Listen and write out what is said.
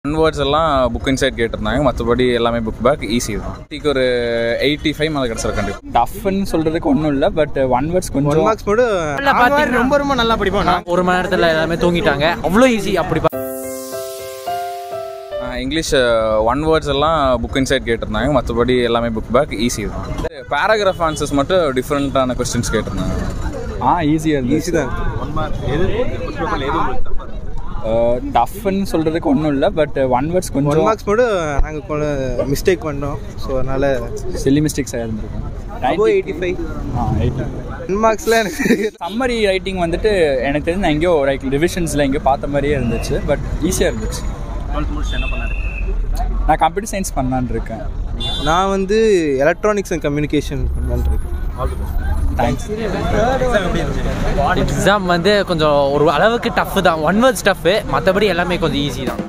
One words எல்லாம் book inside கேட்டிருந்தாங்க, மற்றபடி எல்லாமே புக் பேக் ஈஸி தான். இதுக்கு ஒரு 85 மேலே கிடச்சிருக்கு. கண்டிப்பாக டஃப்னு சொல்கிறதுக்கு ஒன்றும் இல்லை, பட் ஒன் வேர்ட்ஸ் கொஞ்சம் மார்க்ஸ் மட்டும் ரொம்ப ரொம்ப நல்லா படிப்போம். ஒரு மணி நேரத்தில் எல்லாமே தூங்கிட்டாங்க, அவ்வளோ ஈஸி. அப்படி இங்கிலீஷ் ஒன் வேர்ட்ஸ் எல்லாம் புக் இன்சைட் கேட்டிருந்தாங்க, மற்றபடி எல்லாமே புக் பேக் ஈஸி தான். பேராகிராஃப் ஆன்சர்ஸ் மட்டும் டிஃப்ரெண்ட்டான கொஸ்டின்ஸ் கேட்டிருந்தாங்க. ஈஸியாக இருந்துச்சு. ஈஸி தான். டஃப்னு சொல்கிறதுக்கு ஒன்றும் இல்லை, பட் ஒன் வேர்ட்ஸ் கொஞ்சம் மார்க்ஸ் மட்டும் நாங்கள் மிஸ்டேக் பண்ணோம். ஸோ அதனால் சில்லி மிஸ்டேக்ஸ் ஆகிருந்துருக்கோம். 85 மார்க்ஸில் எனக்கு சம்மரி ரைட்டிங் வந்துட்டு எனக்கு தெரிஞ்சு நான் எங்கேயோ ரிவிஷன்ஸில் எங்கேயோ பார்த்த மாதிரியே இருந்துச்சு, பட் ஈஸியாக இருந்துச்சு. என்ன பண்ணாரு? நான் கம்ப்யூட்டர் சயின்ஸ் பண்ணலான்னு இருக்கேன். நான் வந்து எலக்ட்ரானிக்ஸ் அண்ட் கம்யூனிகேஷன் பண்ணலான்னு இருக்கேன். தேங்க்ஸ். எக்ஸாம் வந்து கொஞ்சம் ஒரு அளவுக்கு டஃப் தான். ஒன் வேர்ட்ஸ் டஃப்பு, மற்றபடி எல்லாமே கொஞ்சம் ஈஸி தான்.